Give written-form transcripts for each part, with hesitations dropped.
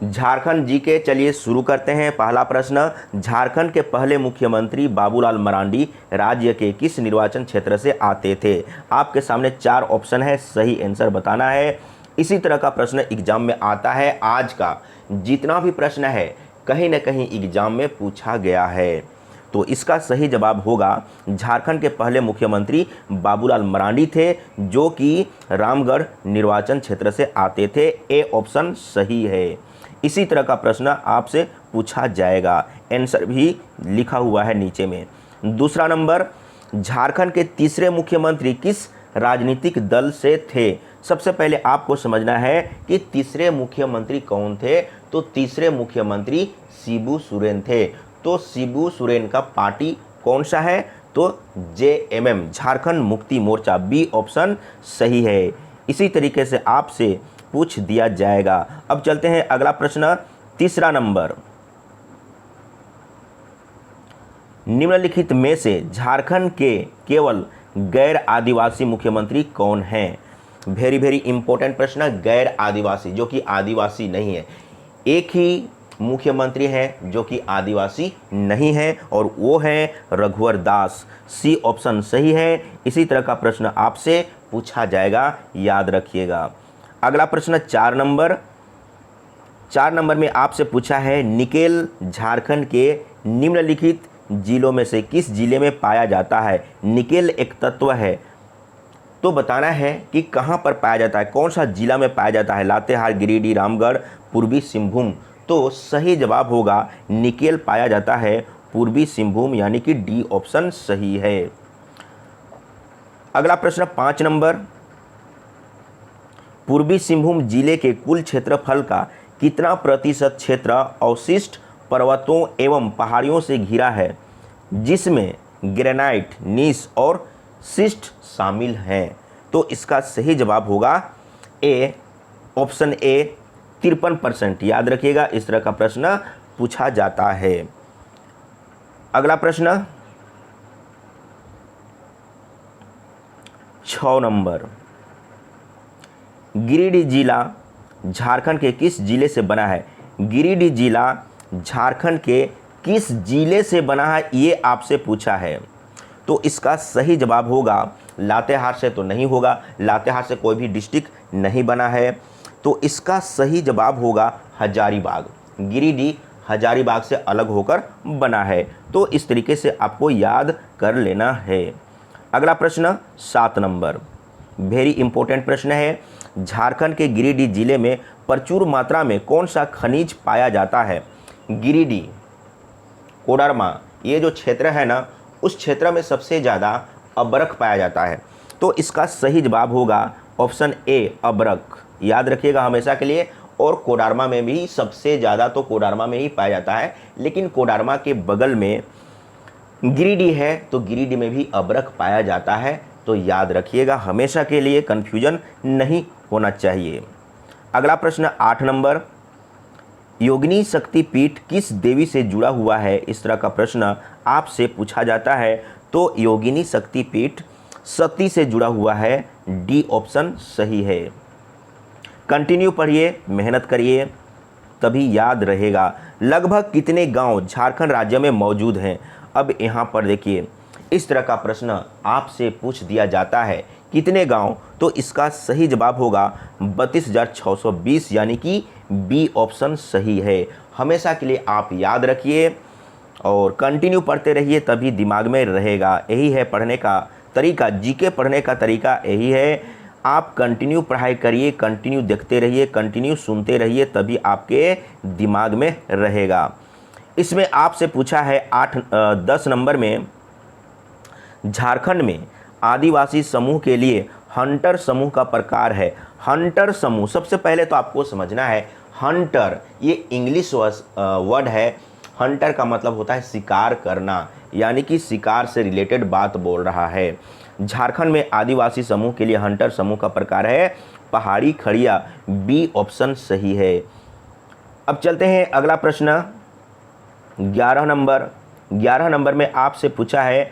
झारखंड जी के चलिए शुरू करते हैं। पहला प्रश्न, झारखंड के पहले मुख्यमंत्री बाबूलाल मरांडी राज्य के किस निर्वाचन क्षेत्र से आते थे? आपके सामने 4 ऑप्शन है, सही आंसर बताना है। इसी तरह का प्रश्न एग्जाम में आता है। आज का जितना भी प्रश्न है कहीं ना कहीं एग्जाम में पूछा गया है, तो इसका सही जवाब होगा झारखंड के पहले मुख्यमंत्री बाबूलाल मरांडी थे, जो कि रामगढ़ निर्वाचन क्षेत्र से आते थे। ए ऑप्शन सही है। इसी तरह का प्रश्न आपसे पूछा जाएगा, आंसर भी लिखा हुआ है नीचे में। दूसरा नंबर, झारखंड के तीसरे मुख्यमंत्री किस राजनीतिक दल से थे? सबसे पहले आपको समझना है कि तीसरे मुख्यमंत्री कौन थे। तो तीसरे मुख्यमंत्री शिबू सोरेन थे। तो शिबू सोरेन का पार्टी कौन सा है? तो JMM, Jharkhand Mukti Morcha. B option सही है। इसी तरीके से आपसे पूछ दिया जाएगा। अब चलते हैं अगला प्रश्न, तीसरा नंबर, निम्नलिखित में से झारखंड के केवल गैर आदिवासी मुख्यमंत्री कौन हैं? वेरी वेरी इंपॉर्टेंट प्रश्न। गैर आदिवासी, जो कि आदिवासी नहीं है। एक ही मुख्यमंत्री हैं जो कि आदिवासी नहीं है, और वो है रघुवर दास। सी ऑप्शन सही है। इसी तरह का प्रश्न आपसे पूछा जाएगा, याद रखिएगा। अगला प्रश्न 4 नंबर। 4 नंबर में आपसे पूछा है, निकेल झारखंड के निम्नलिखित जिलों में से किस जिले में पाया जाता है? निकेल एक तत्व है, तो बताना है कि कहाँ पर पाया जाता है, कौन सा जिला में पाया जाता है। लातेहार, गिरिडीह, रामगढ़, पूर्वी सिंहभूम। तो सही जवाब होगा निकेल पाया जाता है पूर्वी सिंहभूम, यानी कि डी ऑप्शन सही है। अगला प्रश्न 5 नंबर, पूर्वी सिंहभूम जिले के कुल क्षेत्रफल का कितना प्रतिशत क्षेत्र अवशिष्ट पर्वतों एवं पहाड़ियों से घिरा है, जिसमें ग्रेनाइट, नीस और शिस्ट शामिल हैं? तो इसका सही जवाब होगा ए ऑप्शन ए 53%। याद रखिएगा, इस तरह का प्रश्न पूछा जाता है। अगला प्रश्न 6 नंबर, गिरिडीह जिला झारखंड के किस जिले से बना है? गिरिडीह जिला झारखंड के किस जिले से बना है, ये आपसे पूछा है। तो इसका सही जवाब होगा, लातेहार से तो नहीं होगा, लातेहार से कोई भी डिस्ट्रिक्ट नहीं बना है। तो इसका सही जवाब होगा हजारीबाग। गिरिडीह हजारीबाग से अलग होकर बना है। तो इस तरीके से आपको याद कर लेना है। अगला प्रश्न 7 नंबर, वेरी इंपॉर्टेंट प्रश्न है। झारखंड के गिरिडीह जिले में प्रचुर मात्रा में कौन सा खनिज पाया जाता है? गिरिडीह, कोडरमा, ये जो क्षेत्र है ना, उस क्षेत्र में सबसे ज़्यादा अबरख पाया जाता है। तो इसका सही जवाब होगा ऑप्शन ए अबरख। याद रखिएगा हमेशा के लिए। और कोडरमा में भी सबसे ज़्यादा तो कोडरमा में ही पाया जाता है, लेकिन कोडरमा के बगल में गिरिडीह है, तो गिरिडीह में भी अबरख पाया जाता है। तो याद रखिएगा हमेशा के लिए, कन्फ्यूजन नहीं होना चाहिए। अगला प्रश्न 8 नंबर, योगिनी शक्तिपीठ किस देवी से जुड़ा हुआ है? इस तरह का प्रश्न आपसे पूछा जाता है। तो योगिनी शक्तिपीठ सती से जुड़ा हुआ है। डी ऑप्शन सही है। कंटिन्यू पढ़िए, मेहनत करिए, तभी याद रहेगा। लगभग कितने गांव झारखंड राज्य में मौजूद हैं? अब यहाँ पर देखिए, इस तरह का प्रश्न आपसे पूछ दिया जाता है, कितने गांव? तो इसका सही जवाब होगा 32,620, यानी कि बी ऑप्शन सही है। हमेशा के लिए आप याद रखिए और कंटिन्यू पढ़ते रहिए, तभी दिमाग में रहेगा। यही है पढ़ने का तरीका, जीके पढ़ने का तरीका यही है। आप कंटिन्यू पढ़ाई करिए, कंटिन्यू देखते रहिए, कंटिन्यू सुनते रहिए, तभी आपके दिमाग में रहेगा। इसमें आपसे पूछा है 10 नंबर में, झारखंड में आदिवासी समूह के लिए हंटर समूह का प्रकार है। हंटर समूह, सबसे पहले तो आपको समझना है, हंटर ये इंग्लिश वर्ड है। हंटर का मतलब होता है शिकार करना, यानी कि शिकार से रिलेटेड बात बोल रहा है। झारखंड में आदिवासी समूह के लिए हंटर समूह का प्रकार है पहाड़ी खड़िया। बी ऑप्शन सही है। अब चलते हैं अगला प्रश्न 11 नंबर। 11 नंबर में आपसे पूछा है,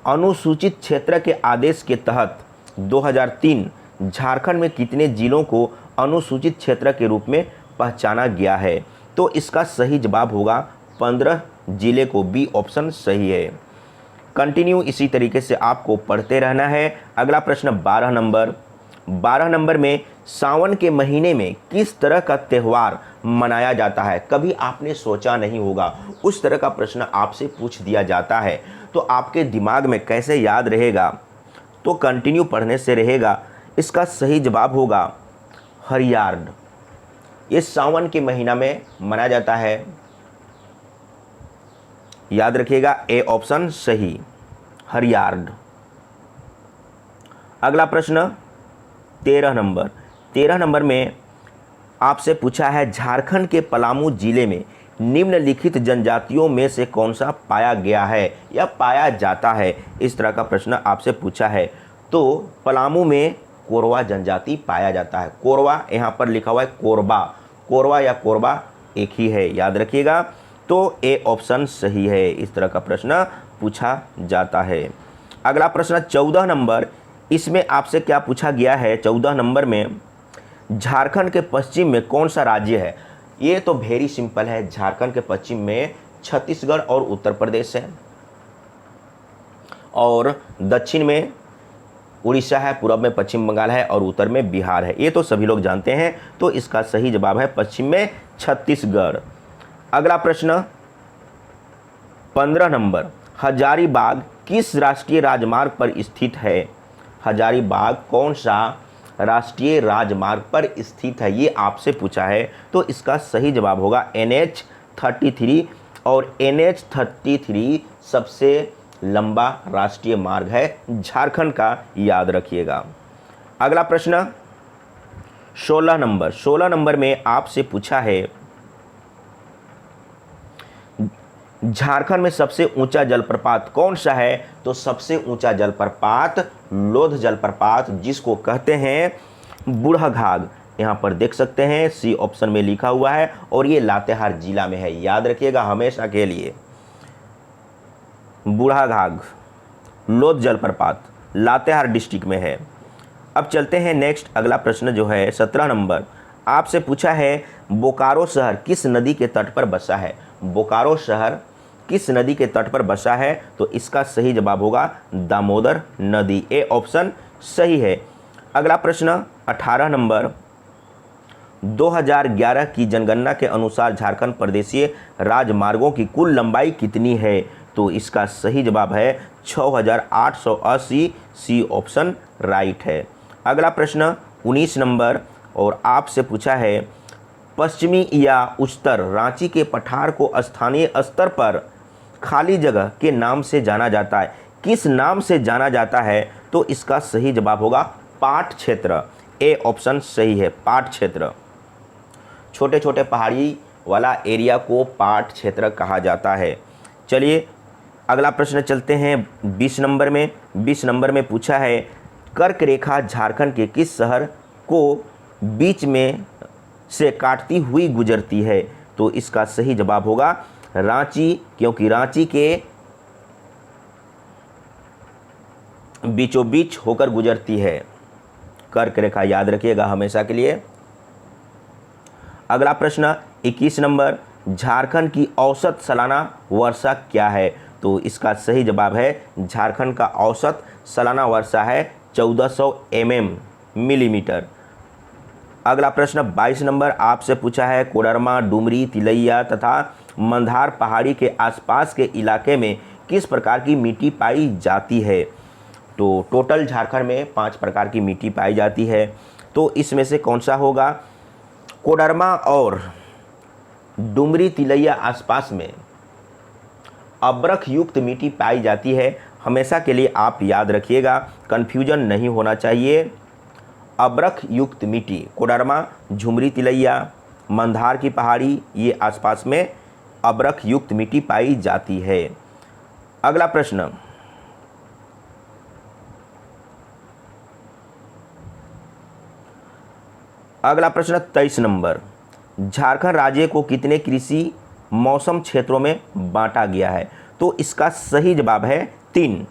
अनुसूचित क्षेत्र के आदेश के तहत 2003 झारखंड में कितने जिलों को अनुसूचित क्षेत्र के रूप में पहचाना गया है? तो इसका सही जवाब होगा 15 जिले को, बी ऑप्शन सही है। कंटिन्यू इसी तरीके से आपको पढ़ते रहना है। अगला प्रश्न 12 नंबर में सावन के महीने में किस तरह का त्यौहार मनाया जाता है? कभी आपने सोचा नहीं होगा, उस तरह का प्रश्न आपसे पूछ दिया जाता है, तो आपके दिमाग में कैसे याद रहेगा? तो कंटिन्यू पढ़ने से रहेगा। इसका सही जवाब होगा हरियार्ड। ये सावन के महीना में मनाया जाता है, याद रखिएगा, ए ऑप्शन सही, हरियार्ड। अगला प्रश्न 13 नंबर में आपसे पूछा है झारखंड के पलामू जिले में निम्नलिखित जनजातियों में से कौन सा पाया गया है या पाया जाता है? इस तरह का प्रश्न आपसे पूछा है। तो पलामू में कोरवा जनजाति पाया जाता है। कोरवा यहाँ पर लिखा हुआ है कोरबा, कोरवा या कोरबा एक ही है, याद रखिएगा। तो ए ऑप्शन सही है, इस तरह का प्रश्न पूछा जाता है। अगला प्रश्न 14 नंबर, इसमें आपसे क्या पूछा गया है? 14 नंबर में झारखंड के पश्चिम में कौन सा राज्य है? ये तो वेरी सिंपल है, झारखंड के पश्चिम में छत्तीसगढ़ और उत्तर प्रदेश है, और दक्षिण में उड़ीसा है, पूर्व में पश्चिम बंगाल है और उत्तर में बिहार है। ये तो सभी लोग जानते हैं, तो इसका सही जवाब है पश्चिम में छत्तीसगढ़। अगला प्रश्न 15 नंबर, हजारीबाग किस राष्ट्रीय राजमार्ग पर स्थित है? हजारीबाग कौन सा राष्ट्रीय राजमार्ग पर स्थित है, ये आपसे पूछा है। तो इसका सही जवाब होगा NH 33, और NH 33 सबसे लंबा राष्ट्रीय मार्ग है झारखंड का, याद रखिएगा। अगला प्रश्न 16 नंबर में आपसे पूछा है झारखंड में सबसे ऊंचा जलप्रपात कौन सा है? तो सबसे ऊंचा जलप्रपात लोध जलप्रपात, जिसको कहते हैं बूढ़ाघाघ, यहाँ पर देख सकते हैं, सी ऑप्शन में लिखा हुआ है, और ये लातेहार जिला में है, याद रखिएगा हमेशा के लिए। बूढ़ाघाघ लोध जलप्रपात लातेहार डिस्ट्रिक्ट में है। अब चलते हैं नेक्स्ट, अगला प्रश्न जो है 17 नंबर, आपसे पूछा है बोकारो शहर किस नदी के तट पर बसा है? बोकारो शहर किस नदी के तट पर बसा है? तो इसका सही जवाब होगा दामोदर नदी, ए ऑप्शन सही है। अगला प्रश्न 18 नंबर, 2011 की जनगणना के अनुसार झारखंड प्रदेशीय राजमार्गों की कुल लंबाई कितनी है? तो इसका सही जवाब है 6880, सी ऑप्शन राइट है। अगला प्रश्न 19 नंबर, और आपसे पूछा है पश्चिमी या उच्चतर रांची के पठार को स्थानीय स्तर पर खाली जगह के नाम से जाना जाता है, किस नाम से जाना जाता है? तो इसका सही जवाब होगा पाट क्षेत्र, ए ऑप्शन सही है, पाट क्षेत्र। छोटे छोटे पहाड़ी वाला एरिया को पाट क्षेत्र कहा जाता है। चलिए अगला प्रश्न चलते हैं 20 नंबर में। 20 नंबर में पूछा है कर्क रेखा झारखंड के किस शहर को बीच में से काटती हुई गुजरती है? तो इसका सही जवाब होगा रांची, क्योंकि रांची के बीचों बीच होकर गुजरती है कर्क रेखा, याद रखिएगा हमेशा के लिए। अगला प्रश्न 21 नंबर, झारखंड की औसत सालाना वर्षा क्या है? तो इसका सही जवाब है झारखंड का औसत सालाना वर्षा है 1400 मिलीमीटर। अगला प्रश्न 22 नंबर, आपसे पूछा है कोडरमा, डुमरी, तिलैया तथा मंधार पहाड़ी के आसपास के इलाके में किस प्रकार की मिट्टी पाई जाती है? तो टोटल झारखंड में 5 प्रकार की मिट्टी पाई जाती है, तो इसमें से कौन सा होगा? कोडरमा और डुमरी तिलैया आसपास में अब्रख युक्त मिट्टी पाई जाती है, हमेशा के लिए आप याद रखिएगा, कन्फ्यूजन नहीं होना चाहिए। अब्रख युक्त मिट्टी कोडरमा, झुमरी तिलैया, मंधार की पहाड़ी, ये आसपास में अब्रख युक्त मिट्टी पाई जाती है। अगला प्रश्न अगला प्रश्न 23 नंबर, झारखंड राज्य को कितने कृषि मौसम क्षेत्रों में बांटा गया है? तो इसका सही जवाब है 3।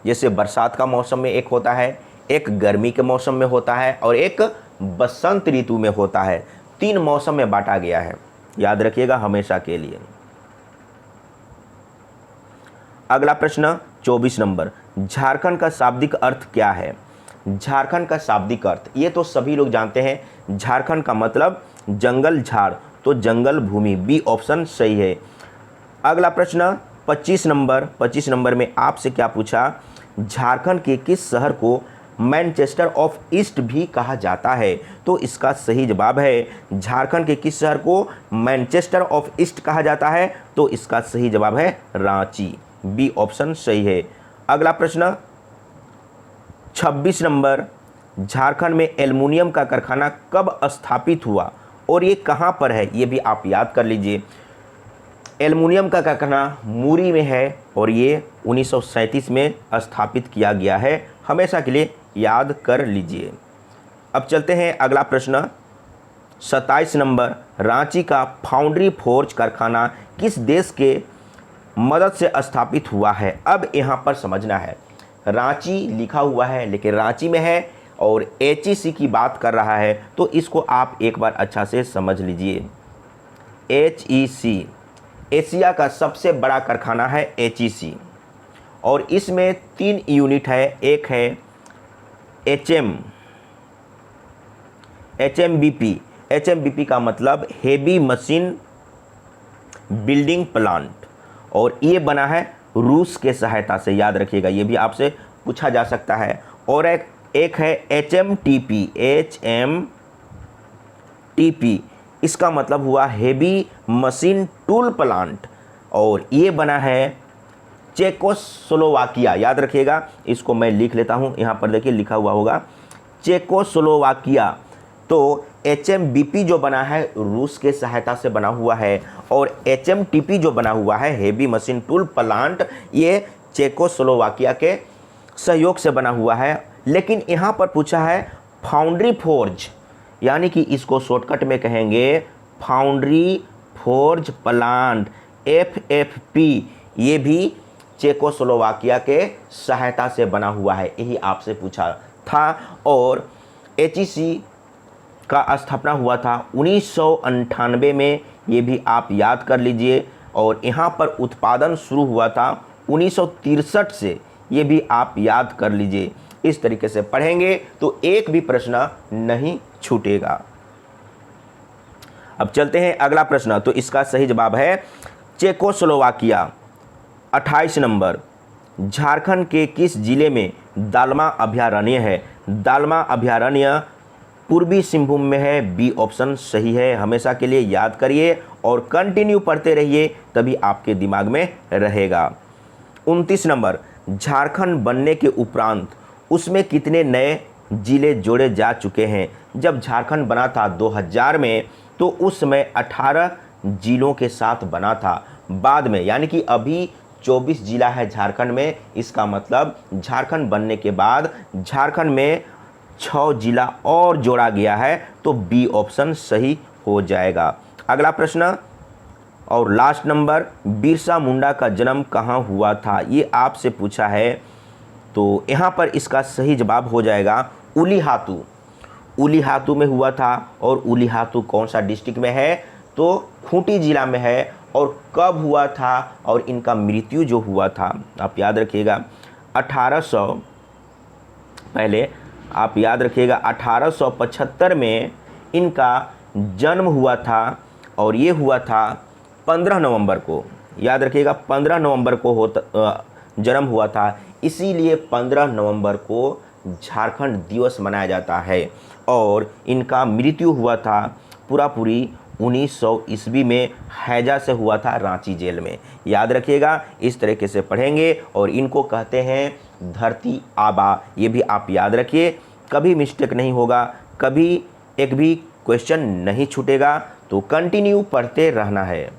जैसे बरसात का मौसम में एक होता है, एक गर्मी के मौसम में होता है और एक बसंत ऋतु में होता है। 3 मौसम में बांटा गया है, याद रखिएगा हमेशा के लिए। अगला प्रश्न 24 नंबर, झारखंड का शाब्दिक अर्थ क्या है? झारखंड का शाब्दिक अर्थ ये तो सभी लोग जानते हैं, झारखंड का मतलब जंगल झाड़, तो जंगल भूमि, बी ऑप्शन सही है। अगला प्रश्न 25 नंबर में आपसे क्या पूछा, झारखंड के किस शहर को मैनचेस्टर ऑफ ईस्ट भी कहा जाता है? तो इसका सही जवाब है, झारखंड के किस शहर को मैनचेस्टर ऑफ ईस्ट कहा जाता है? तो इसका सही जवाब है रांची, बी ऑप्शन सही है। अगला प्रश्न 26 नंबर, झारखंड में एल्युमिनियम का कारखाना कब स्थापित हुआ और ये कहाँ पर है? ये भी आप याद कर लीजिए। एल्युमिनियम का कारखाना मूरी में है और ये 1937 में स्थापित किया गया है, हमेशा के लिए याद कर लीजिए। अब चलते हैं अगला प्रश्न 27 नंबर, रांची का फाउंड्री फोर्ज कारखाना किस देश के मदद से स्थापित हुआ है? अब यहाँ पर समझना है, रांची लिखा हुआ है लेकिन रांची में है और HEC की बात कर रहा है, तो इसको आप एक बार अच्छा से समझ लीजिए। HEC एशिया का सबसे बड़ा कारखाना है HEC और इसमें 3 यूनिट है। एक है HMBP का मतलब हेवी मशीन बिल्डिंग प्लांट, और ये बना है रूस के सहायता से, याद रखिएगा, ये भी आपसे पूछा जा सकता है। और एक है HMTP, इसका मतलब हुआ हेवी मशीन टूल प्लांट, और ये बना है चेकोस्लोवाकिया, याद रखिएगा, इसको मैं लिख लेता हूँ, यहाँ पर देखिए लिखा हुआ होगा चेकोस्लोवाकिया। तो HMBP जो बना है रूस के सहायता से बना हुआ है, और HMTP जो बना हुआ है हेवी मशीन टूल प्लांट, ये चेकोस्लोवाकिया के सहयोग से बना हुआ है। लेकिन यहाँ पर पूछा है फाउंड्री फोर्ज, यानी कि इसको शॉर्टकट में कहेंगे फाउंड्री फोर्ज प्लांट, FFP, ये भी चेकोस्लोवाकिया के सहायता से बना हुआ है, यही आपसे पूछा था। और HEC का स्थापना हुआ था 1998 में, ये भी आप याद कर लीजिए। और यहाँ पर उत्पादन शुरू हुआ था 1963 से, ये भी आप याद कर लीजिए। इस तरीके से पढ़ेंगे तो एक भी प्रश्न नहीं छूटेगा। अब चलते हैं अगला प्रश्न, तो इसका सही जवाब है चेकोस्लोवाकिया। 28 नंबर, झारखंड के किस जिले में दालमा अभयारण्य है? दालमा अभयारण्य पूर्वी सिंहभूम में है, बी ऑप्शन सही है, हमेशा के लिए याद करिए और कंटिन्यू पढ़ते रहिए, तभी आपके दिमाग में रहेगा। 29 नंबर, झारखंड बनने के उपरांत उसमें कितने नए जिले जोड़े जा चुके हैं? जब झारखंड बना था 2000 में, तो उस समय 18 जिलों के साथ बना था। बाद में, यानी कि अभी 24 जिला है झारखंड में, इसका मतलब झारखंड बनने के बाद झारखंड में 6 जिला और जोड़ा गया है, तो बी ऑप्शन सही हो जाएगा। अगला प्रश्न और लास्ट नंबर, बिरसा मुंडा का जन्म कहाँ हुआ था? ये आपसे पूछा है, तो यहाँ पर इसका सही जवाब हो जाएगा उलीहातू। उलीहातू में हुआ था, और उलीहातू कौन सा डिस्ट्रिक्ट में है? तो खूंटी जिला में है। और कब हुआ था और इनका मृत्यु जो हुआ था, आप याद रखिएगा 1800, पहले आप याद रखिएगा 1875 में इनका जन्म हुआ था, और ये हुआ था 15 नवंबर को, याद रखिएगा 15 नवंबर को जन्म हुआ था, इसीलिए 15 नवंबर को झारखंड दिवस मनाया जाता है। और इनका मृत्यु हुआ था पूरी 1900 ईस्वी में, हैजा से हुआ था रांची जेल में, याद रखिएगा। इस तरीके से पढ़ेंगे, और इनको कहते हैं धरती आबा, ये भी आप याद रखिए, कभी मिस्टेक नहीं होगा, कभी एक भी क्वेश्चन नहीं छूटेगा, तो कंटिन्यू पढ़ते रहना है।